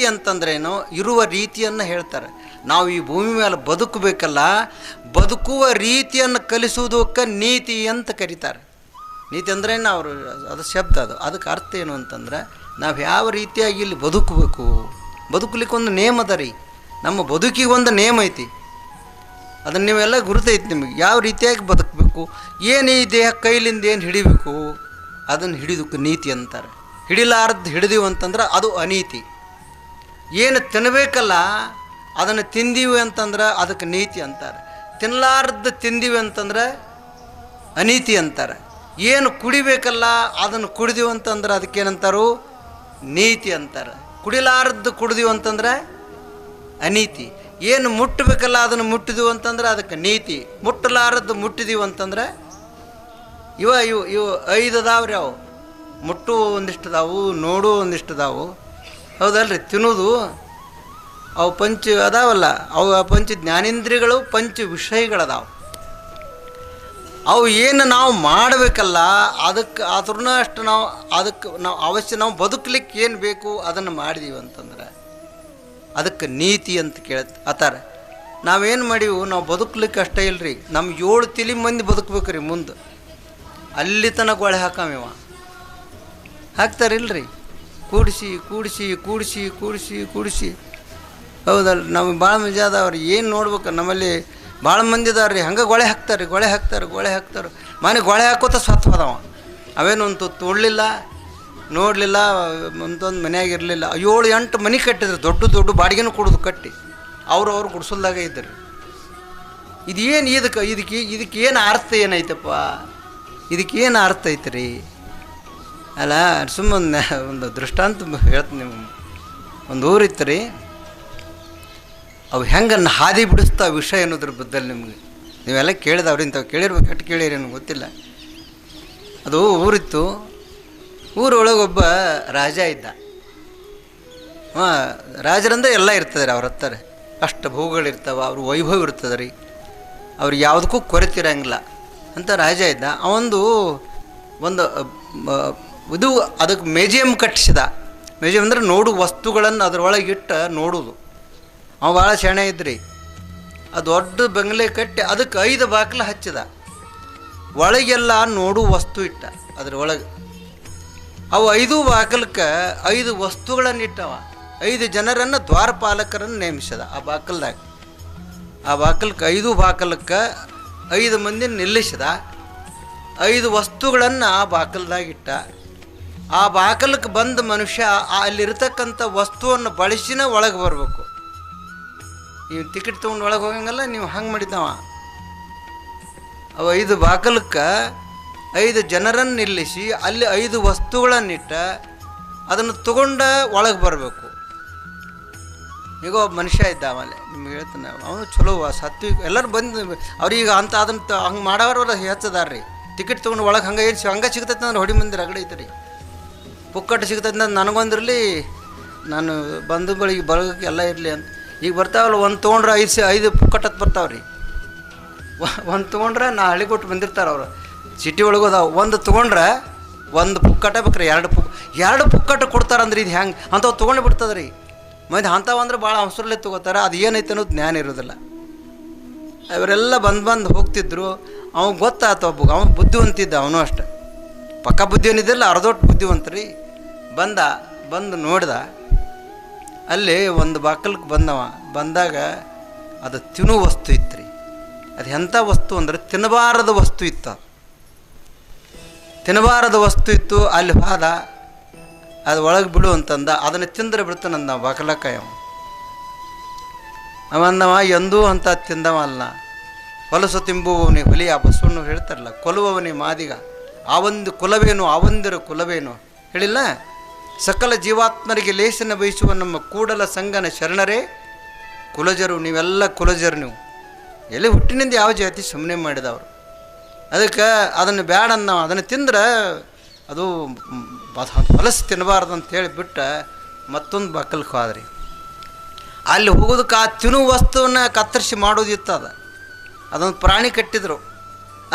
ಅಂತಂದ್ರೇನು, ಇರುವ ರೀತಿಯನ್ನು ಹೇಳ್ತಾರೆ. ನಾವು ಈ ಭೂಮಿ ಮೇಲೆ ಬದುಕಬೇಕಲ್ಲ, ಬದುಕುವ ರೀತಿಯನ್ನು ಕಲಿಸುವುದಕ್ಕೆ ನೀತಿ ಅಂತ ಕರೀತಾರೆ. ನೀತಿ ಅಂದ್ರೆ ಅವರು ಅದು ಶಬ್ದ, ಅದಕ್ಕೆ ಅರ್ಥ ಏನು ಅಂತಂದ್ರೆ, ನಾವು ಯಾವ ರೀತಿಯಾಗಿ ಇಲ್ಲಿ ಬದುಕಬೇಕು, ಬದುಕಲಿಕ್ಕೆ ಒಂದು ನೇಮ ಅದ ರೀ. ನಮ್ಮ ಬದುಕಿಗೆ ಒಂದು ನೇಮ ಐತಿ, ಅದನ್ನು ನೀವೆಲ್ಲ ಗುರುತೈತಿ ನಿಮಗೆ. ಯಾವ ರೀತಿಯಾಗಿ ಬದುಕಬೇಕು, ಏನು ಈ ದೇಹ ಕೈಲಿಂದ ಏನು ಹಿಡಿಬೇಕು, ಅದನ್ನು ಹಿಡಿದಕ್ಕೆ ನೀತಿ ಅಂತಾರೆ. ಹಿಡಿಲಾರ್ದು ಹಿಡಿದೀವಿ ಅಂತಂದ್ರೆ ಅದು ಅನೀತಿ. ಏನು ತಿನ್ನಬೇಕಲ್ಲ ಅದನ್ನು ತಿಂದೀವಿ ಅಂತಂದ್ರೆ ಅದಕ್ಕೆ ನೀತಿ ಅಂತಾರೆ. ತಿನ್ನಲಾರ್ದು ತಿಂದೀವಿ ಅಂತಂದ್ರೆ ಅನೀತಿ ಅಂತಾರೆ. ಏನು ಕುಡಿಬೇಕಲ್ಲ ಅದನ್ನು ಕುಡಿದೀವಿ ಅಂತಂದ್ರೆ ಅದಕ್ಕೇನಂತಾರು, ನೀತಿ ಅಂತಾರೆ. ಕುಡಿಲಾರ್ದು ಕುಡಿದೀವಿ ಅಂತಂದ್ರೆ ಅನೀತಿ. ಏನು ಮುಟ್ಟಬೇಕಲ್ಲ ಅದನ್ನು ಮುಟ್ಟಿದೀವಿ ಅಂತಂದ್ರೆ ಅದಕ್ಕೆ ನೀತಿ. ಮುಟ್ಟಲಾರದ್ದು ಮುಟ್ಟಿದೀವಿ ಅಂತಂದ್ರೆ ಇವು 5 ಅದಾವ್ರಿ. ಅವು ಮುಟ್ಟು ಒಂದಿಷ್ಟು ಅದಾವು, ನೋಡು ಒಂದಿಷ್ಟು ಅದಾವು, ಹೌದಲ್ರಿ. ತಿನ್ನೋದು ಅವು ಪಂಚ ಅದಾವಲ್ಲ, ಅವು ಪಂಚ ಜ್ಞಾನೇಂದ್ರಿಯಗಳು, ಪಂಚ ವಿಷಯಗಳದಾವು. ಅವು ಏನು ನಾವು ಮಾಡಬೇಕಲ್ಲ ಅದಕ್ಕೆ ಆದ್ರೂ ಅಷ್ಟು ನಾವು ಅವಶ್ಯ ನಾವು ಬದುಕಲಿಕ್ಕೆ ಏನು ಬೇಕು ಅದನ್ನು ಮಾಡಿದೀವಿ ಅಂತಂದ್ರೆ ಅದಕ್ಕೆ ನೀತಿ ಅಂತ ಆತಾರೆ. ನಾವೇನು ಮಾಡೀವಿ, ನಾವು ಬದುಕಲಿಕ್ಕೆ ಅಷ್ಟೇ ಇಲ್ಲರಿ, ನಮ್ಮ 7 ತಿಳಿ ಮಂದಿ ಬದುಕಬೇಕು ರೀ ಮುಂದೆ. ಅಲ್ಲಿ ತನಕ ಒಳೆ ಹಾಕಾಮಿವ ಹಾಕ್ತಾರಿಲ್ರಿ, ಕೂಡಿಸಿ ಕೂಡಿಸಿ ಕೂಡಿಸಿ ಕೂಡಿಸಿ ಕೂಡಿಸಿ, ಹೌದಲ್ಲ. ನಮಗೆ ಭಾಳ ಮಜಾ ಅದಾವ್ರಿ. ಏನು ನೋಡ್ಬೇಕು, ನಮ್ಮಲ್ಲಿ ಭಾಳ ಮಂದಿ ಇದಾವ್ರಿ ಹಂಗೆ ಗೊಳೆ ಹಾಕ್ತಾರೆ, ಗೊಳೆ ಹಾಕ್ತಾರೆ, ಗೊಳೆ ಹಾಕ್ತಾರೆ. ಮನೆ ಗೊಳೆ ಹಾಕೋತ ಸತ್ತು ಹೋದವ. ಅವೇನೊಂದು ತೊಡಲಿಲ್ಲ, ನೋಡಲಿಲ್ಲ, ಒಂದೊಂದು ಮನೆಯಾಗಿರಲಿಲ್ಲ. 7-8 ಮನೆ ಕಟ್ಟಿದ್ರು, ದೊಡ್ಡ ದೊಡ್ಡ ಬಾಡಿಗೆನೂ ಕೊಡೋದು ಕಟ್ಟಿ, ಅವ್ರು ಗುಡಿಸಲ್ದಾಗ ಇದ್ದರು. ಇದೇನು ಇದಕ್ಕೆ ಏನು ಅರ್ಥ ಏನೈತಪ್ಪ, ಇದಕ್ಕೇನು ಅರ್ಥ ಐತೆ ರೀ? ಅಲ್ಲ, ಸುಮ್ಮನೆ ಒಂದು ದೃಷ್ಟಾಂತ ಹೇಳ್ತೀನಿ. ನೀವು ಒಂದು ಊರಿತ್ತು ರೀ, ಅವು ಹೆಂಗೆ ಹಾದಿ ಬಿಡಿಸ್ತಾವ ವಿಷಯ ಅನ್ನೋದ್ರ ಬದ್ದಲ್ಲಿ ನಿಮಗೆ ನೀವೆಲ್ಲ ಕೇಳಿದವ್ರಿ, ಇಂಥವು ಕೇಳಿರ್ಬೇಕು, ಕೆಟ್ಟು ಕೇಳಿರಿ ನನಗೆ ಗೊತ್ತಿಲ್ಲ. ಅದು ಊರಿತ್ತು. ಊರೊಳಗೆ ಒಬ್ಬ ರಾಜ ಇದ್ದ. ರಾಜರಂದ್ರೆ ಎಲ್ಲ ಇರ್ತದೆ ರೀ ಅವ್ರ ಹತ್ತಾರ, ಅಷ್ಟು ಭೋಗಗಳಿರ್ತಾವೆ, ಅವ್ರ ವೈಭವ ಇರ್ತದೆ ರೀ, ಅವ್ರಿಗೆ ಯಾವುದಕ್ಕೂ ಕೊರತಿರಂಗಿಲ್ಲ ಅಂತ ರಾಜ ಇದ್ದ. ಒಂದು ಇದು ಅದಕ್ಕೆ ಮ್ಯೂಸಿಯಂ ಕಟ್ಟಿಸಿದ. ಮ್ಯೂಸಿಯಂ ಅಂದರೆ ನೋಡು ವಸ್ತುಗಳನ್ನು ಅದರೊಳಗೆ ಇಟ್ಟು ನೋಡೋದು. ಅವ ಭಾಳ ಶಾಣೆ ಇದ್ರಿ. ಅದು ದೊಡ್ಡ ಬಂಗ್ಲೆ ಕಟ್ಟಿ ಅದಕ್ಕೆ 5 ಬಾಗಿಲು ಹಚ್ಚಿದ. ಒಳಗೆಲ್ಲ ನೋಡು ವಸ್ತು ಇಟ್ಟ ಅದ್ರೊಳಗೆ. ಅವು 5 ಬಾಗಿಲಕ್ಕೆ 5 ವಸ್ತುಗಳನ್ನು ಇಟ್ಟವ. 5 ಜನರನ್ನು ದ್ವಾರಪಾಲಕರನ್ನು ನೇಮಿಸಿದ ಆ ಬಾಗಿಲ್ದಾಗ. ಆ ಬಾಗಿಲಕ್ಕೆ 5 ಬಾಗಿಲಕ್ಕೆ 5 ಮಂದಿ ನಿಲ್ಲಿಸಿದ. 5 ವಸ್ತುಗಳನ್ನು ಆ ಬಾಗಿಲ್ದಾಗ ಇಟ್ಟ. ಆ ಬಾಗಿಲಕ್ಕೆ ಬಂದ ಮನುಷ್ಯ ಅಲ್ಲಿರ್ತಕ್ಕಂಥ ವಸ್ತುವನ್ನು ಬಳಸಿನ ಒಳಗೆ ಬರಬೇಕು. ನೀವು ಟಿಕೆಟ್ ತೊಗೊಂಡು ಒಳಗೆ ಹೋಗಂಗಲ್ಲ, ನೀವು ಹಂಗೆ ಮಾಡಿದ್ದವ. ಅವು 5 ಬಾಗಿಲಕ್ಕೆ 5 ಜನರನ್ನು ನಿಲ್ಲಿಸಿ ಅಲ್ಲಿ 5 ವಸ್ತುಗಳನ್ನಿಟ್ಟ ಅದನ್ನು ತಗೊಂಡ ಒಳಗೆ ಬರಬೇಕು. ಈಗ ಒಬ್ಬ ಮನುಷ್ಯ ಇದ್ದ, ಆಮೇಲೆ ನಿಮ್ಗೆ ಹೇಳ್ತಾನೆ, ಅವನು ಚಲೋ ಸಾತ್ವಿಕ. ಎಲ್ಲರೂ ಬಂದು ಅವ್ರಿಗೆ ಅದನ್ನು ಹಂಗೆ ಮಾಡೋರು ಹೆಚ್ಚದಾರ್ರಿ. ಟಿಕೆಟ್ ತೊಗೊಂಡು ಒಳಗೆ ಹಂಗೆ ಹಂಗೆ ಸಿಗ್ತೈತೆ ಅಂದ್ರೆ ಹೊಡಿ ಮಂದಿರ ಅಗಡೆ ಐತೆ. ಪುಕ್ಕಟ್ಟು ಸಿಗ್ತೈತೆ ಅಂದ್ರೆ ನನಗೊಂದಿರಲಿ, ನಾನು ಬಂಧುಗಳಿಗೆ ಬಳಗಕ್ಕೆ ಎಲ್ಲ ಇರಲಿ ಅಂತ. ಈಗ ಬರ್ತಾವಲ್ಲ, ಒಂದು ತೊಗೊಂಡ್ರೆ 5 ಪುಕ್ಕಟ್ಟತ್ತು ಬರ್ತಾವ್ರಿ. ಒಂದು ತೊಗೊಂಡ್ರೆ ನಾ ಹಳ್ಳಿ ಕೊಟ್ಟು ಬಂದಿರ್ತಾರೆ ಅವರು, ಸಿಟಿ ಒಳಗೋದಾವ. ಒಂದು ತೊಗೊಂಡ್ರೆ 1 ಪುಕ್ಕಟ ಬೇಕ್ರಿ, 2 ಪುಕ್ಕಟ್ಟು ಕೊಡ್ತಾರಂದ್ರೆ ಇದು ಹೆಂಗೆ ಅಂಥವು ತೊಗೊಂಡು ಬಿಡ್ತದೆ ರೀ. ಮಂದಿ ಅಂಥವು ಅಂದ್ರೆ ಭಾಳ ಅವಸರಲ್ಲೇ ತೊಗೋತಾರೆ. ಅದು ಏನೈತೆ ಅನ್ನೋದು ಜ್ಞಾನ ಇರೋದಿಲ್ಲ. ಅವರೆಲ್ಲ ಬಂದು ಹೋಗ್ತಿದ್ರು. ಅವ್ನು ಗೊತ್ತಾಯ್ತು, ಅವನು ಬುದ್ಧಿವಂತಿದ್ದ, ಅವನು ಅಷ್ಟೆ. ಪಕ್ಕ ಬುದ್ಧಿವನಿದ್ದಿಲ್ಲ, ಅರ್ಧೊಟ್ಟು ಬುದ್ಧಿವಂತ ರೀ. ಬಂದು ನೋಡ್ದ. ಅಲ್ಲಿ ಒಂದು ಬಾಕಲ್ಗೆ ಬಂದಾಗ ಅದು ತಿನ್ನೋ ವಸ್ತು ಇತ್ತು ರೀ. ಅದು ಎಂಥ ವಸ್ತು ಅಂದ್ರೆ ತಿನ್ನಬಾರದ ವಸ್ತು ಇತ್ತು. ತಿನ್ನಬಾರದ ವಸ್ತು ಇತ್ತು. ಅಲ್ಲಿ ಹೋದ, ಅದು ಒಳಗೆ ಬಿಡು ಅಂತಂದ. ಅದನ್ನು ತಿಂದರೆ ಬಿಡ್ತಾನಂದ ಬಾಕಲಕ್ಕ. ಅವಂದವ ಎಂದೂ ಅಂತ ತಿಂದವ ಅಲ್ಲ. ಹೊಲಸು ತಿಂಬುವವನಿ ಹುಲಿ, ಆ ಬಸವಣ್ಣು ಹೇಳ್ತಾರಲ್ಲ, ಕೊಲ್ಲುವವನಿ ಮಾದಿಗ, ಆವೊಂದು ಕುಲವೇನು ಆವೊಂದರ ಕುಲವೇನು ಹೇಳಿಲ್ಲ. ಸಕಲ ಜೀವಾತ್ಮರಿಗೆ ಲೇಸನ ಬಯಸುವ ನಮ್ಮ ಕೂಡಲ ಸಂಗನ ಶರಣರೇ ಕುಲಜರು. ನೀವೆಲ್ಲ ಕುಲಜರು. ನೀವು ಎಲ್ಲಿ ಹುಟ್ಟಿನಿಂದ ಯಾವ ಜಾತಿ ಸುಮ್ಮನೆ ಮಾಡಿದವರು. ಅದಕ್ಕೆ ಅದನ್ನು ಬ್ಯಾಡ ನಾವು ಅದನ್ನು ತಿಂದ್ರೆ ಅದು ಹೊಲಸು ತಿನ್ನಬಾರ್ದು ಅಂತೇಳಿ ಬಿಟ್ಟು ಮತ್ತೊಂದು ಬಾಕಲ್ಗೆ ಹೋದ್ರಿ. ಅಲ್ಲಿ ಹೋಗೋದಕ್ಕೆ ಆ ತಿನ್ನು ವಸ್ತುವನ್ನು ಕತ್ತರಿಸಿ ಮಾಡೋದಿತ್ತು. ಅದೊಂದು ಪ್ರಾಣಿ ಕಟ್ಟಿದ್ರು.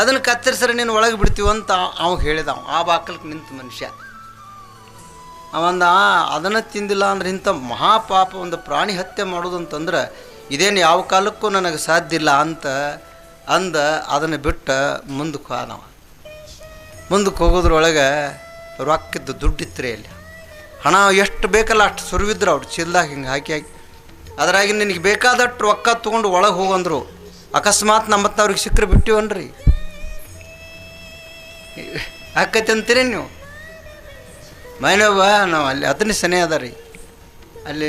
ಅದನ್ನು ಕತ್ತರಿಸ್ರೆ ನೀನು ಒಳಗೆ ಬಿಡ್ತೀವಂತ ಅವ ಹೇಳಿದ. ಆ ಬಾಕಲ್ಗೆ ನಿಂತು ಮನುಷ್ಯ ಅವಂದ ಅದನ್ನು ತಿಂದಿಲ್ಲ ಅಂದ್ರೆ ಇಂಥ ಮಹಾಪಾಪ ಒಂದು ಪ್ರಾಣಿ ಹತ್ಯೆ ಮಾಡೋದು ಅಂತಂದ್ರೆ ಇದೇನು ಯಾವ ಕಾಲಕ್ಕೂ ನನಗೆ ಸಾಧ್ಯ ಇಲ್ಲ ಅಂತ ಅದನ್ನು ಬಿಟ್ಟು ಮುಂದಕ್ಕೆ ಹೋದವ. ಮುಂದಕ್ಕೆ ಹೋಗೋದ್ರೊಳಗೆ ರೊಕ್ಕಿದ್ದು ದುಡ್ಡಿತ್ತು ರೀ ಅಲ್ಲಿ. ಹಣ ಎಷ್ಟು ಬೇಕಲ್ಲ ಅಷ್ಟು ಸುರಿವಿದ್ರು ಅವ್ರು ಚೀಲ್ದಾಗ ಹಿಂಗೆ ಹಾಕಿ ಅದ್ರಾಗಿ ನಿನಗೆ ಬೇಕಾದಷ್ಟು ರೊಕ್ಕ ತೊಗೊಂಡು ಒಳಗೆ ಹೋಗಂದ್ರು. ಅಕಸ್ಮಾತ್ ನಮ್ಮತ್ತ ಅವ್ರಿಗೆ ಸಿಕ್ಕರೆ ಬಿಟ್ಟಿವನ್ರಿ ಆಕೈತೆ ಅಂತೀರಿ ನೀವು. ಮೈನವ್ವ ನಾವು ಅಲ್ಲಿ ಅದನ್ನೇ ಸನೇ ಅದ ರೀ. ಅಲ್ಲಿ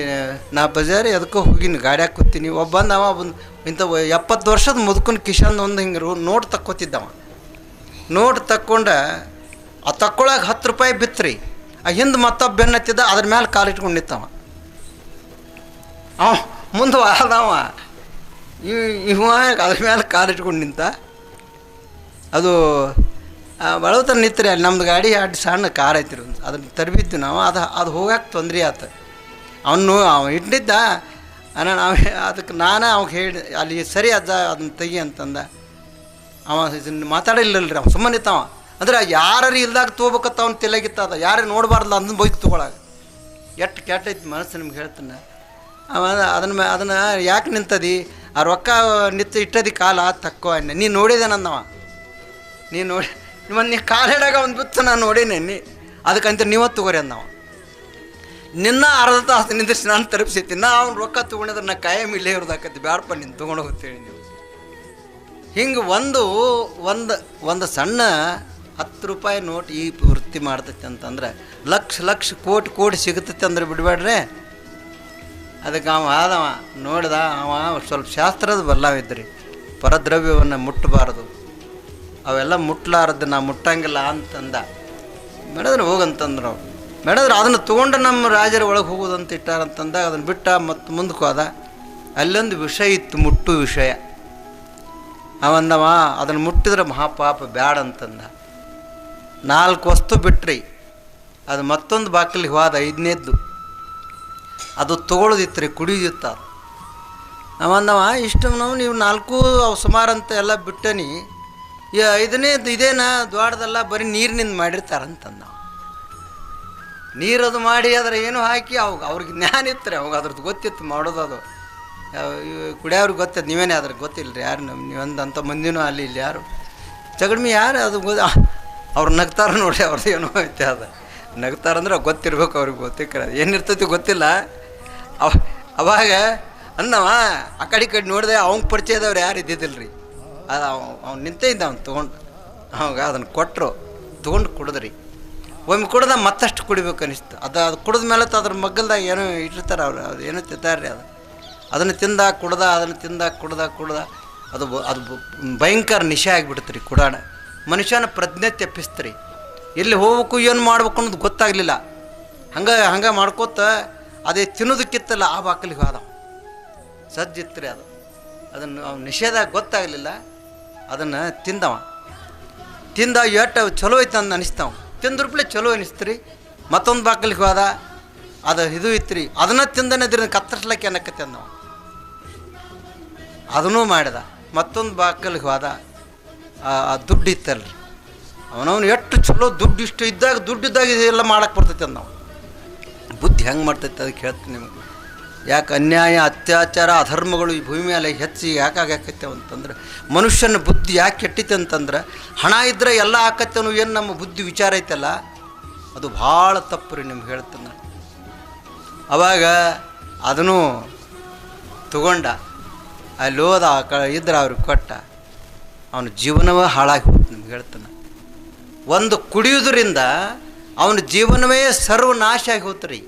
ನಾ ಬಜಾರಿ ಅದಕ್ಕೂ ಹೋಗಿನಿ, ಗಾಡ್ಯಾಗ ಕೂತೀನಿ. ಒಬ್ಬಂದು ಅವ ಬಂದು ಇಂಥ 70 ವರ್ಷದ ಮುದುಕನ ಕಿಶನ್ ಒಂದು ಹಿಂಗೆ ನೋಟ್ ತಕ್ಕೋತಿದ್ದವ. ನೋಟ್ ತಕ್ಕೊಂಡು ಆ ತಕ್ಕೊಳಗೆ 10 ರೂಪಾಯಿ ಬಿತ್ತರಿ. ಆ ಹಿಂದೆ ಮತ್ತೊಬ್ಬ ಬೆನ್ನತ್ತಿದ್ದ, ಅದ್ರ ಮೇಲೆ ಕಾಲಿಟ್ಕೊಂಡು ನಿಂತವ. ಅವ ಮುಂದೆ ಆದವ ಇವ ಅದ್ರ ಮೇಲೆ ಕಾಲಿಟ್ಕೊಂಡು ನಿಂತ. ಅದು ಬಳವತ್ತ ನಿಂತ್ರಿ. ಅಲ್ಲಿ ನಮ್ದು ಗಾಡಿ ಅಡ್ಡ ಸಣ್ಣ ಕಾರ್ ಐತಿರಿ, ಅದನ್ನು ತರಬಿದ್ದು ನಾವು. ಅದು ಹೋಗಕ್ಕೆ ತೊಂದರೆ ಆಯ್ತು. ಅವ ಇಟ್ಟಿದ್ದ ನಾವು ಅದಕ್ಕೆ ಅವಾಗ ಹೇಳಿ ಅಲ್ಲಿ ಸರಿ ಅಜ್ಜ ಅದನ್ನು ತೆಗಿ ಅಂತಂದ. ಅವ ಮಾತಾಡಿಲ್ಲಲ್ರಿ, ಅವ ಸುಮ್ಮನೆ ಇತ್ತವ. ಅಂದ್ರೆ ಯಾರು ಇಲ್ದಾಗ ತೊಗೋಬೇಕತ್ತ ಅವ್ನು ತಲೆಗಿತ್ತದ, ಯಾರೇ ನೋಡಬಾರ್ದಲ್ಲ ಅದನ್ನು ಬೈಕ್ ತೊಗೊಳಾಗ. ಎಷ್ಟು ಕೆಟ್ಟೈತಿ ಮನಸ್ಸು ನಿಮ್ಗೆ ಹೇಳ್ತಾನೆ. ಅವ ಅದನ್ನು ಯಾಕೆ ನಿಂತದಿ, ಆ ರೊಕ್ಕ ಇಟ್ಟದಿ ಕಾಲ ತಕ್ಕೋ ಅನ್ನ. ನೀನು ನೋಡಿದೆ ನನ್ನವ, ನೀನು ನೋಡಿ ನೀ ಕಾಲಿಡಾಗ ಒಂದು ಬಿತ್ತು ನಾನು ನೋಡೀನಿ. ಅದಕ್ಕಂತ ನೀವ ತಗೋರಿ ಅಂದವ. ನಿನ್ನ ಅರ್ಧ ತಾಸು ನಿಂದಿಸಿ ನಾನು ತಲುಪಿಸೈತಿ. ಅವ್ನು ರೊಕ್ಕ ತೊಗೊಂಡಿದ್ರೆ ನಾ ಕಾಯಂ ಇಲ್ಲೇ ಇರೋದಾಕತಿ, ಬ್ಯಾಡಪ್ಪ ನೀನು ತೊಗೊಂಡು ಹೋಗ್ತೇಳಿ ನೀವು. ಹಿಂಗೆ ಒಂದು ಸಣ್ಣ 10 ರೂಪಾಯಿ ನೋಟ್ ಈ ವೃತ್ತಿ ಮಾಡ್ತೈತಿ ಅಂತಂದ್ರೆ ಲಕ್ಷ ಕೋಟಿ ಸಿಗುತ್ತೈತಿ ಅಂದ್ರೆ ಬಿಡಬೇಡ್ರಿ. ಅದಕ್ಕೆ ಆದವ ನೋಡ್ದ. ಅವ ಸ್ವಲ್ಪ ಶಾಸ್ತ್ರದ ಬಲ್ಲಾವಿದ್ರಿ. ಪರದ್ರವ್ಯವನ್ನು ಮುಟ್ಟಬಾರದು, ಅವೆಲ್ಲ ಮುಟ್ಲಾರದ್ದು, ನಾ ಮುಟ್ಟಂಗಿಲ್ಲ ಅಂತಂದ. ಮೇಡದ್ರೆ ಹೋಗಂತಂದ್ರು ಅವ್ರು. ಮೇಡದ್ರೆ ಅದನ್ನು ತೊಗೊಂಡು ನಮ್ಮ ರಾಜರ ಒಳಗೆ ಹೋಗೋದಂತ ಇಟ್ಟಾರಂತಂದಾಗ ಅದನ್ನು ಬಿಟ್ಟ ಮತ್ತು ಮುಂದಕ್ಕೆ ಹೋದ. ಅಲ್ಲೊಂದು ವಿಷಯ ಇತ್ತು, ಮುಟ್ಟು ವಿಷಯ. ಅವಂದವ ಅದನ್ನು ಮುಟ್ಟಿದ್ರೆ ಮಹಾಪಾಪ ಬ್ಯಾಡ ಅಂತಂದ. 4 ವಸ್ತು ಬಿಟ್ರಿ. ಅದು ಮತ್ತೊಂದು ಬಾಗಿಲಿಗೆ ಹೋದ, 5ನೇದ್ದು. ಅದು ತೊಗೊಳೋದಿತ್ತು ರೀ, ಕುಡಿಯೋದಿತ್ತು. ಅದು ಅವಂದವ ಇಷ್ಟು ನೀವು 4 ಅವು ಸುಮಾರು ಅಂತ ಎಲ್ಲ ಬಿಟ್ಟನಿ, 5ನೇದು ಇದೇನ ದ್ವಾಡದಲ್ಲ ಬರೀ ನೀರಿನಿಂದ ಮಾಡಿರ್ತಾರಂತಂದ. ನೀರದು ಮಾಡಿ ಅದರ ಏನೋ ಹಾಕಿ ಅವ್ರಿಗೆ ಜ್ಞಾನ ಇತ್ತು ರೀ. ಅವಾಗ ಅದ್ರದ್ದು ಗೊತ್ತಿತ್ತು ಮಾಡೋದು. ಅದು ಕುಡಿಯೋವ್ರಿಗೆ ಗೊತ್ತಿತ್ತು. ನೀವೇನೇ ಅದ್ರಿಗೆ ಗೊತ್ತಿಲ್ಲ ರೀ ಯಾರು ನೀವಂದಂಥ ಮಂದಿನೂ ಅಲ್ಲಿ ಇಲ್ಲಿ ಯಾರು ಚಗಡ್ಮಿ ಯಾರು ಅದು ಅವ್ರು ನಗ್ತಾರ ನೋಡಿ. ಅವ್ರದ್ದು ಏನೋ ಐತೆ ಅದು ನಗ್ತಾರಂದ್ರೆ ಗೊತ್ತಿರ್ಬೇಕು, ಅವ್ರಿಗೆ ಗೊತ್ತಿಕ್ಕರ ಏನಿರ್ತೈತಿ ಗೊತ್ತಿಲ್ಲ. ಅವಾಗ ಅನ್ನವ ಆ ಕಡೆ ನೋಡಿದೆ. ಅವ್ನ ಪರಿಚಯದವ್ರು ಯಾರು ಇದ್ದಿದ್ದಿಲ್ಲ ರೀ. ಅದು ಅವ್ನು ನಿಂತೇ ಇದ್ದ. ಅವ್ನು ತೊಗೊಂಡು ಅವಾಗ ಅದನ್ನು ಕೊಟ್ಟರು, ತೊಗೊಂಡು ಕುಡಿದ್ರಿ. ಒಮ್ಮೆ ಕುಡ್ದ ಮತ್ತಷ್ಟು ಕುಡಿಬೇಕು ಅನಿಸ್ತು. ಅದು ಕುಡಿದ ಮೇಲೆ ಅದ್ರ ಮಗ್ಗಲ್ದಾಗ ಏನೋ ಇಟ್ಟಿರ್ತಾರೆ ಅವ್ರು, ಅದು ಏನೋ ತಿಂತಾರೆ. ಅದನ್ನು ತಿಂದಾಗ ಕುಡ್ದ, ಅದನ್ನು ತಿಂದಾಗ ಕುಡ್ದ ಅದು ಭಯಂಕರ ನಿಶೆ ಆಗಿಬಿಡ್ತು ರೀ. ಕುಡಾಣ ಮನುಷ್ಯನ ಪ್ರಜ್ಞೆ ತೆಪ್ಪಿಸ್ತ್ರಿ. ಎಲ್ಲಿ ಹೋಗ್ಬೇಕು ಏನು ಮಾಡ್ಬೇಕು ಅನ್ನೋದು ಗೊತ್ತಾಗಲಿಲ್ಲ. ಹಂಗೆ ಮಾಡ್ಕೋತ ಅದೇ ತಿನ್ನೋದಕ್ಕಿತ್ತಲ್ಲ ಆ ಬಾಕಲಿಗೆ ಹೋದ. ಸಜ್ಜಿತ್ತು ರೀ ಅದು. ಅದನ್ನು ಅವ್ನು ನಿಷೇಧ ಗೊತ್ತಾಗಲಿಲ್ಲ. ಅದನ್ನು ತಿಂದ ಎಷ್ಟು ಚಲೋ ಐತೆ ಅಂತ ಅನಿಸ್ತಾವ. ತಿಂದ್ರಪ್ಲೆ ಚಲೋ ಅನಿಸ್ತ್ರಿ. ಮತ್ತೊಂದು ಬಾಕಲಿಗೆ ಹೋದ. ಅದು ಇದು ಇತ್ತು ರೀ. ಅದನ್ನು ತಿಂದನೇ ಇದ್ರಿಂದ ಕತ್ತರಿಸ್ಲಕ್ಕೆ ಅನ್ನಕತ್ತೆ ನಾವು. ಅದನ್ನೂ ಮಾಡಿದ. ಮತ್ತೊಂದು ಬಾಕಲಿಗೆ ಹೋದ. ಆ ದುಡ್ಡು ಇತ್ತಲ್ರಿ, ಅವನವನು ಎಷ್ಟು ಚಲೋ ದುಡ್ಡು ಇಷ್ಟು ಇದ್ದಾಗ ದುಡ್ಡಿದ್ದಾಗ ಇದೆಲ್ಲ ಮಾಡಕ್ಕೆ ಬರ್ತೈತೆ ಅಂದ ನಾವು. ಬುದ್ಧಿ ಹೆಂಗೆ ಮಾಡ್ತೈತೆ ಅದಕ್ಕೆ ಹೇಳ್ತೀನಿ ನಿಮಗೆ. ಯಾಕೆ ಅನ್ಯಾಯ ಅತ್ಯಾಚಾರ ಅಧರ್ಮಗಳು ಈ ಭೂಮಿ ಮೇಲೆ ಹೆಚ್ಚು ಯಾಕಾಗತ್ತೆ ಅಂತಂದ್ರೆ ಮನುಷ್ಯನ ಬುದ್ಧಿ ಯಾಕೆ ಕೆಟ್ಟಿತೆ ಅಂತಂದ್ರೆ ಹಣ ಇದ್ದರೆ ಎಲ್ಲ ಆಕತ್ತೆ ಅನ್ನೋ ಏನು ನಮ್ಮ ಬುದ್ಧಿ ವಿಚಾರ ಐತಲ್ಲ, ಅದು ಭಾಳ ತಪ್ಪು ರೀ ನಿಮ್ಗೆ ಹೇಳ್ತಾನೆ. ಅವಾಗ ಅದನ್ನು ತಗೊಂಡ ಅಲ್ಲಿ ಹೋದ. ಇದ್ರೆ ಅವ್ರಿಗೆ ಕೊಟ್ಟ. ಅವನ ಜೀವನವೇ ಹಾಳಾಗಿ ಹೋಗ್ತು ನಿಮ್ಗೆ ಹೇಳ್ತಾನೆ. ಒಂದು ಕುಡಿಯೋದ್ರಿಂದ ಅವನ ಜೀವನವೇ ಸರ್ವನಾಶ ಆಗಿ ಹೋಗ್ತರಿ.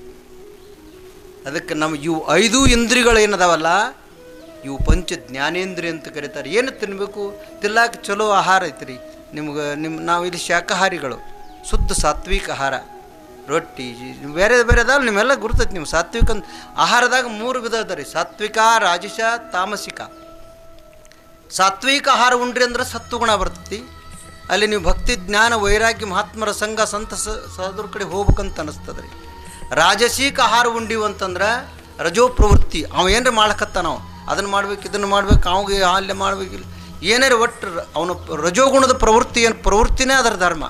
ಅದಕ್ಕೆ ನಮ್ಮ ಇವು 5 ಇಂದ್ರಿಯಗಳೇನದಾವಲ್ಲ, ಇವು ಪಂಚ ಜ್ಞಾನೇಂದ್ರಿಯ ಅಂತ ಕರೀತಾರೆ. ಏನು ತಿನ್ನಬೇಕು, ತಿನ್ನಕ್ಕೆ ಚಲೋ ಆಹಾರ ಐತ್ರಿ ನಾವು ಇಲ್ಲಿ ಶಾಕಾಹಾರಿಗಳು, ಶುದ್ಧ ಸಾತ್ವಿಕ ಆಹಾರ, ರೊಟ್ಟಿ ಬೇರೆ ಅದಾವ. ನಿಮ್ಮೆಲ್ಲ ಗುರ್ತೈತಿ. ನೀವು ಸಾತ್ವಿಕ ಆಹಾರದಾಗ 3 ವಿಧ ಅದ ರೀ: ಸಾತ್ವಿಕ, ರಾಜಸ, ತಾಮಸಿಕ. ಸಾತ್ವಿಕ ಆಹಾರ ಉಂಡ್ರಿ ಅಂದ್ರೆ ಸತ್ವಗುಣ ಬರ್ತೈತಿ. ಅಲ್ಲಿ ನೀವು ಭಕ್ತಿ, ಜ್ಞಾನ, ವೈರಾಗ್ಯ, ಮಹಾತ್ಮರ ಸಂಘ, ಸಂತ ಸಹದ್ರ ಕಡೆ ಹೋಗ್ಬೇಕಂತ ಅನ್ನಿಸ್ತದೆ ರೀ. ರಾಜಸೀಕ ಆಹಾರ ಉಂಡಿವು ಅಂತಂದ್ರೆ ರಜೋ ಪ್ರವೃತ್ತಿ. ಅವ ಏನ್ರಿ ಮಾಡ್ಲಕತ್ತ, ನಾವು ಅದನ್ನು ಮಾಡ್ಬೇಕು ಇದನ್ನು ಮಾಡ್ಬೇಕು, ಅವಾಗ ಅಲ್ಲೇ ಮಾಡ್ಬೇಕಿಲ್ಲ ಏನಾರು ಒಟ್ಟು ಅವನು ರಜೋಗುಣದ ಪ್ರವೃತ್ತಿ. ಏನು ಪ್ರವೃತ್ತಿನೇ ಅದರ ಧರ್ಮ.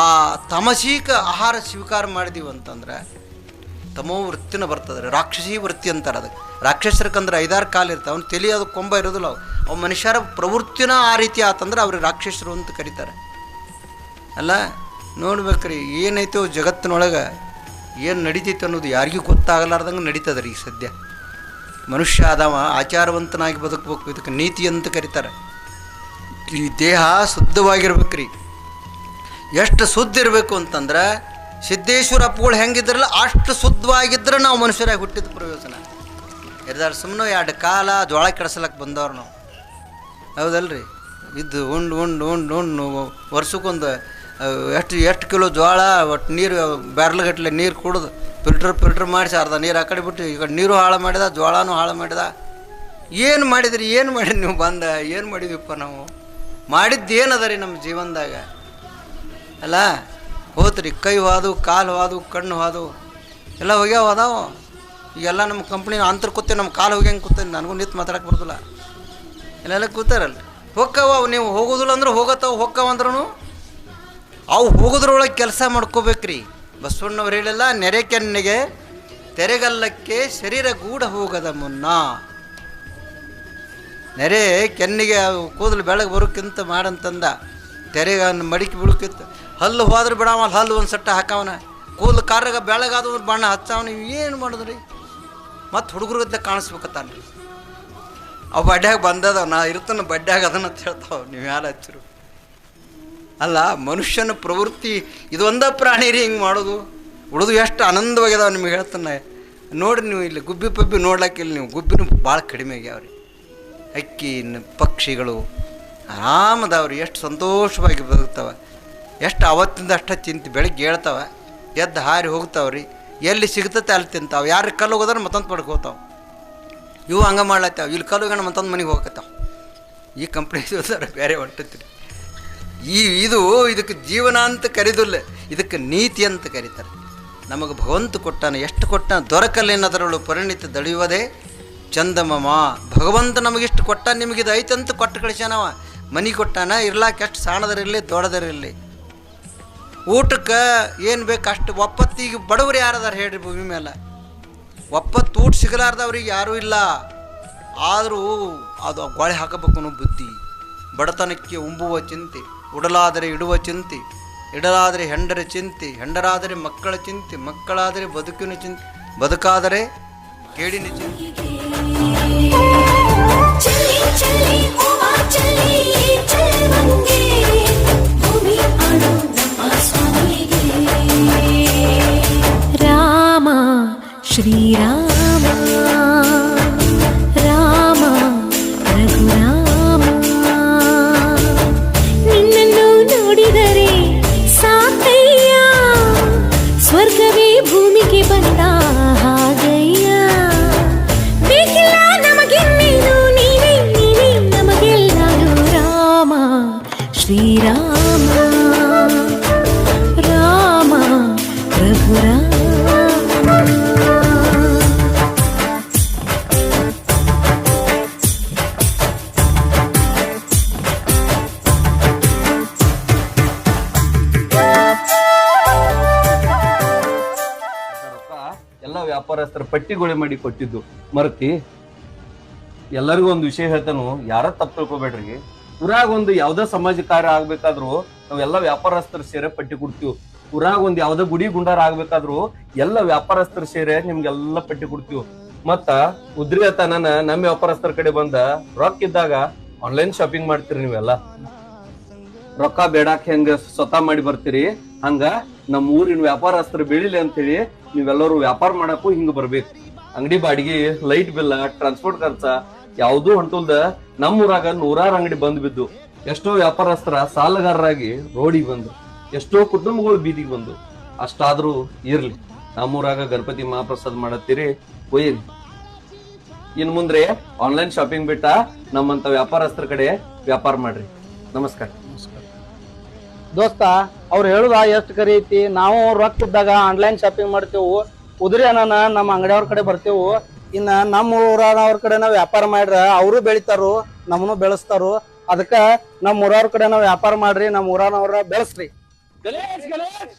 ಆ ತಮಸೀಕ ಆಹಾರ ಸ್ವೀಕಾರ ಮಾಡಿದೀವಿ ಅಂತಂದ್ರೆ ತಮೋ ವೃತ್ತಿನ ಬರ್ತದೆ ರೀ. ರಾಕ್ಷಸೀ ವೃತ್ತಿ ಅಂತಾರೆ ಅದಕ್ಕೆ. ರಾಕ್ಷಸರ್ಕಂದ್ರೆ 5-6 ಕಾಲು ಇರ್ತಾವೆ, ಅವ್ನು ತಲೆ ಅದು ಕೊಂಬ ಇರೋದಿಲ್ಲ. ಅವು ಮನುಷ್ಯರ ಪ್ರವೃತ್ತಿನ ಆ ರೀತಿ ಆತಂದ್ರೆ ಅವ್ರಿಗೆ ರಾಕ್ಷಸರು ಅಂತ ಕರೀತಾರೆ ಅಲ್ಲ. ನೋಡ್ಬೇಕ್ರಿ ಏನೈತೋ ಜಗತ್ತಿನೊಳಗೆ ಏನು ನಡೀತೈತೆ ಅನ್ನೋದು ಯಾರಿಗೂ ಗೊತ್ತಾಗಲಾರ್ದಂಗೆ ನಡೀತದೆ ರೀ. ಈಗ ಸದ್ಯ ಮನುಷ್ಯ ಆದವ ಆಚಾರವಂತನಾಗಿ ಬದುಕಬೇಕು, ಇದಕ್ಕೆ ನೀತಿ ಅಂತ ಕರೀತಾರೆ. ಈ ದೇಹ ಶುದ್ಧವಾಗಿರ್ಬೇಕ್ರಿ. ಎಷ್ಟು ಶುದ್ಧ ಇರಬೇಕು ಅಂತಂದ್ರೆ ಸಿದ್ದೇಶ್ವರ ಅಪ್ಪಗಳು ಹೆಂಗಿದ್ರಲ್ಲ ಅಷ್ಟು ಶುದ್ಧವಾಗಿದ್ರೆ ನಾವು ಮನುಷ್ಯರಾಗಿ ಹುಟ್ಟಿದ ಪ್ರಯೋಜನ. ಎರ್ದಾರು ಸುಮ್ಮನೆ 2 ಕಾಲ ಜೋಳ ಕೆಡಿಸ್ಲಕ್ಕೆ ಬಂದವ್ರು ನಾವು, ಹೌದಲ್ರಿ. ಇದ್ದು ಉಂಡು ವರ್ಷಕ್ಕೊಂದು ಎಷ್ಟು ಕಿಲೋ ಜೋಳ ಒಟ್ಟು ನೀರು ಬ್ಯಾರ್ಲ್ಗಟ್ಟಲೆ ನೀರು ಕುಡಿದು ಫಿಲ್ಟ್ರ್ ಮಾಡಿಸಿ ಅರ್ಧ ನೀರು ಆ ಕಡೆ ಬಿಟ್ಟು ಈ ಕಡೆ ನೀರು ಹಾಳು ಮಾಡಿದ, ಜೋಳನೂ ಹಾಳು ಮಾಡಿದ. ಏನು ಮಾಡಿದ್ರಿ ನೀವು ಬಂದ ಏನು ಮಾಡಿದ್ವಿಪ್ಪ ನಾವು? ಮಾಡಿದ್ದು ಏನದ ರೀ ನಮ್ಮ ಜೀವನದಾಗ ಅಲ್ಲ? ಹೋತ್ರಿ ಕೈ ಹೋದವು, ಕಾಲು ಹೋದವು, ಕಣ್ಣು ಹೋದವು, ಎಲ್ಲ ಹೋಗ್ಯಾವ ಅದಾವು. ಈಗೆಲ್ಲ ನಮ್ಮ ಕಂಪ್ನಿ ಅಂತರ್ ಕೂತೇವೆ, ನಮ್ಮ ಕಾಲು ಹೋಗ್ಯಂಗೆ ಕೂತೇನೆ, ನನಗೂ ನಿಂತು ಮಾತಾಡಕ್ಕೆ ಬರೋದಿಲ್ಲ. ಎಲ್ಲೆಲ್ಲ ಕೂತಾರಲ್ಲ ಹೋಕ್ಕವ. ನೀವು ಹೋಗೋದಿಲ್ಲ ಅಂದ್ರೆ ಹೋಗತ್ತಾವ, ಹೋಕ್ಕವ ಅಂದ್ರೂ ಅವು ಹೋಗೋದ್ರೊಳಗೆ ಕೆಲಸ ಮಾಡ್ಕೋಬೇಕ್ರಿ. ಬಸವಣ್ಣವ್ರು ಹೇಳಿಲ್ಲ, ನೆರೆ ಕೆನ್ನೆಗೆ ತೆರೆಗಲ್ಲಕ್ಕೆ ಶರೀರ ಗೂಢ ಹೋಗದ ಮುನ್ನ. ನೆರೆ ಕೆನ್ನಿಗೆ ಕೂದಲು ಬೆಳಗ್ಗೆ ಬರೋಕ್ಕಿಂತ ಮಾಡಂತಂದ, ತೆರೆಗೆ ಮಡಿಕೆ ಬಿಡೋಕ್ಕಿಂತ ಹಲ್ಲು ಹೋದ್ರೆ ಬಿಡವ, ಹಲ್ಲು ಒಂದು ಸಟ್ಟ ಹಾಕವನ, ಕೂದಲು ಕಾರ್ರಾಗ ಬೆಳಗಾದ್ರೆ ಬಣ್ಣ ಹಚ್ಚವನ. ಏನು ಮಾಡಿದ್ರಿ? ಮತ್ತು ಹುಡುಗರಿದ್ದ ಕಾಣಿಸ್ಬೇಕತ್ತಾನ್ರಿ. ಅವು ಬಡ್ಡ್ಯಾಗ ಬಂದದ, ನಾ ಇರ್ತಾನೆ ಬಡ್ಡ್ಯಾಗ ಅದನ್ನ ಅಂತ ಹೇಳ್ತಾವೆ. ನೀವು ಯಾರು ಹಚ್ಚರು ಅಲ್ಲ? ಮನುಷ್ಯನ ಪ್ರವೃತ್ತಿ ಇದೊಂದ ಪ್ರಾಣಿ ರೀ ಹಿಂಗೆ ಮಾಡೋದು. ಉಳಿದು ಎಷ್ಟು ಆನಂದವಾಗಿದಾವೆ ನಿಮಗೆ ಹೇಳ್ತಾನೆ. ನೋಡಿರಿ ನೀವು ಇಲ್ಲಿ ಗುಬ್ಬಿ ಪಬ್ಬಿ ನೋಡ್ಲಿಕ್ಕಿಲ್ಲ ನೀವು, ಗುಬ್ಬಿನೂ ಭಾಳ ಕಡಿಮೆ ಆಗ್ಯಾವ್ರಿ. ಹಕ್ಕಿ ಪಕ್ಷಿಗಳು ಆರಾಮದವ್ರಿ, ಎಷ್ಟು ಸಂತೋಷವಾಗಿ ಬದುಕ್ತಾವೆ. ಎಷ್ಟು ಅವತ್ತಿಂದ ಅಷ್ಟು ಚಿಂತೆ, ಬೆಳಗ್ಗೆ ಹೇಳ್ತಾವೆ, ಎದ್ದು ಹಾರಿ ಹೋಗ್ತಾವ್ರಿ. ಎಲ್ಲಿ ಸಿಗ್ತತೆ ಅಲ್ಲಿ ತಿಂತಾವೆ. ಯಾರು ಕಲ್ಲು ಹೋಗೋದ್ರೆ ಮತ್ತೊಂದು ಪಡ್ಗೆ ಹೋಗ್ತಾವೆ. ಇವು ಹಂಗೆ ಮಾಡ್ಲತ್ತಾವೆ, ಇಲ್ಲಿ ಕಲ್ಲು ಹೋಗೋಣ ಮತ್ತೊಂದು ಮನೆಗೆ ಹೋಗತ್ತಾವೆ. ಈ ಕಂಪ್ನಿ ಬೇರೆ ಹೊಂಟತ್ರಿ. ಇದಕ್ಕೆ ಜೀವನ ಅಂತ ಕರೀದಿಲ್ಲ, ಇದಕ್ಕೆ ನೀತಿ ಅಂತ ಕರೀತಾರೆ. ನಮಗೆ ಭಗವಂತ ಕೊಟ್ಟಾನ, ಎಷ್ಟು ಕೊಟ್ಟಾನ. ದೊರಕಲೇನದರಳು ಪರಿಣಿತ ದಳಿಯುವುದೇ ಚಂದಮಮ. ಭಗವಂತ ನಮಗಿಷ್ಟು ಕೊಟ್ಟಾನ, ನಿಮಗಿದು ಐತಂತ ಕೊಟ್ಟು ಕಳಿಸ್ಯಾನವ. ಮನೆ ಕೊಟ್ಟಾನ, ಇರ್ಲಾಕ ಎಷ್ಟು ಸಾಣದರಿರಲಿ ದೊಡ್ಡದರಿರಲಿ. ಊಟಕ್ಕೆ ಏನು ಬೇಕು ಅಷ್ಟು ಒಪ್ಪತ್ತು. ಈಗ ಬಡವರು ಯಾರದಾರ ಹೇಳ್ರಿ ಭೂಮಿ ಮೇಲೆ? ಒಪ್ಪತ್ತು ಊಟ ಸಿಗಲಾರ್ದವ್ರಿಗೆ ಯಾರೂ ಇಲ್ಲ. ಆದರೂ ಅದು ಗೋಳೆ ಹಾಕಬೇಕು ಅನ್ನೋ ಬುದ್ಧಿ. ಬಡತನಕ್ಕೆ ಉಂಬುವ ಚಿಂತೆ, ಉಡಲಾದರೆ ಇಡುವ ಚಿಂತೆ, ಇಡಲಾದರೆ ಹೆಂಡರ ಚಿಂತೆ, ಹೆಂಡರಾದರೆ ಮಕ್ಕಳ ಚಿಂತೆ, ಮಕ್ಕಳಾದರೆ ಬದುಕಿನ ಚಿಂತೆ, ಬದುಕಾದರೆ ಕೇಡಿನ ಚಿಂತೆ. ರಾಮ ಶ್ರೀರಾಮ ರಾಮ ರಘುರಾಮ, ನಿನ್ನನ್ನು ನೋಡಿದರೆ ಸಾಕಯ್ಯ, ಸ್ವರ್ಗವೇ ಭೂಮಿಗೆ ಬಂದ ಹಾಗಯ್ಯ. ಬೇಕಿಲ್ಲ ನಮಗಿನ್ನೇನು, ನೀನೇ ನೀನೇ ನಮಗೆಲ್ಲರೂ. ರಾಮ ಶ್ರೀರಾಮ ರಾಮ ರಘುರಾಮ. ಎಲ್ಲ ವ್ಯಾಪಾರಸ್ಥರ ಪಟ್ಟಿಗೊಳೆ ಮಾಡಿ ಕೊಟ್ಟಿದ್ದು ಮರತಿ. ಎಲ್ಲರಿಗೂ ಒಂದು ವಿಷಯ ಹೇಳ್ತಾನು, ಯಾರ ತಪ್ಪು ತಿಳ್ಕೊಬೇಡ್ರಿ. ಊರಾಗ ಒಂದು ಯಾವ್ದೋ ಸಮಾಜ ಕಾರ್ಯ ಆಗ್ಬೇಕಾದ್ರು ನಾವೆಲ್ಲ ವ್ಯಾಪಾರಸ್ಥರ ಸೇರೆ ಪಟ್ಟಿ ಕೊಡ್ತೀವಿ. ಊರಾಗ ಒಂದ್ ಯಾವ್ದೋ ಗುಡಿ ಗುಂಡಾರ ಆಗ್ಬೇಕಾದ್ರು ಎಲ್ಲ ವ್ಯಾಪಾರಸ್ಥರ ಸೇರೆ ನಿಮ್ಗೆಲ್ಲ ಪಟ್ಟಿ ಕೊಡ್ತೀವಿ. ಮತ್ತ ಉದ್ರಿ ತನ ನಮ್ಮ ವ್ಯಾಪಾರಸ್ಥರ ಕಡೆ ಬಂದ ರೊಕ್ಕ ಇದ್ದಾಗ ಆನ್ಲೈನ್ ಶಾಪಿಂಗ್ ಮಾಡ್ತೀರಿ. ನೀವೆಲ್ಲ ರೊಕ್ಕ ಬೇಡಾಕ್ ಹೆಂಗ ಸ್ವತಃ ಮಾಡಿ ಬರ್ತೀರಿ, ಹಂಗ ನಮ್ಮ ಊರಿನ ವ್ಯಾಪಾರಸ್ಥರು ಬೆಳಿಲಿ ಅಂತೇಳಿ ನೀವೆಲ್ಲರೂ ವ್ಯಾಪಾರ ಮಾಡಕ್ಕೂ ಹಿಂಗ ಬರ್ಬೇಕು. ಅಂಗಡಿ ಬಾಡಿಗೆ, ಲೈಟ್ ಬಿಲ್, ಟ್ರಾನ್ಸ್ಪೋರ್ಟ್ ಖರ್ಚ ಯಾವ್ದೂ ಹೊಂಟಲ್ದ ನಮ್ಮ ಊರಾಗ 100 ಅಂಗಡಿ ಬಂದ್ ಬಿದ್ದು. ಎಷ್ಟೋ ವ್ಯಾಪಾರಸ್ಥರ ಸಾಲಗಾರರಾಗಿ ರೋಡಿಗೆ ಬಂದ್ರು, ಎಷ್ಟೋ ಕುಟುಂಬಗಳು ಬೀದಿಗೆ ಬಂದು. ಅಷ್ಟಾದ್ರೂ ಇರ್ಲಿ, ನಮ್ಮೂರಾಗ ಗಣಪತಿ ಮಹಾಪ್ರಸಾದ್ ಮಾಡತ್ತೀರಿ, ಒಯ್ಯಿರಿ. ಇನ್ ಮುಂದ್ರೆ ಆನ್ಲೈನ್ ಶಾಪಿಂಗ್ ಬಿಟ್ಟ ನಮ್ಮಂತ ವ್ಯಾಪಾರಸ್ಥರ ಕಡೆ ವ್ಯಾಪಾರ ಮಾಡ್ರಿ. ನಮಸ್ಕಾರ. ದೋಸ್ತ ಅವ್ರು ಹೇಳುದ ಎಷ್ಟು ಕರಿ ಐತಿ. ನಾವು ರೊಕ್ಕ ಇದ್ದಾಗ ಆನ್ಲೈನ್ ಶಾಪಿಂಗ್ ಮಾಡ್ತೇವು, ಉದುರಿ ಅನ್ನ ನಮ್ಮ ಅಂಗಡಿಯವ್ರ ಕಡೆ ಬರ್ತೇವು. ಇನ್ನ ನಮ್ಮ ಊರವ್ರ ಕಡೆ ನಾವ್ ವ್ಯಾಪಾರ ಮಾಡ್ರ ಅವರು ಬೆಳಿತಾರು, ನಮ್ಮನ್ನು ಬೆಳೆಸ್ತಾರು. ಅದಕ್ಕ ನಮ್ಮ ಊರವ್ರ ಕಡೆ ನಾವ್ ವ್ಯಾಪಾರ ಮಾಡ್ರಿ, ನಮ್ಮ ಊರನವ್ರ ಬೆಳೆಸ್ರಿ. ಗಣೇಶ್ ಗಣೇಶ್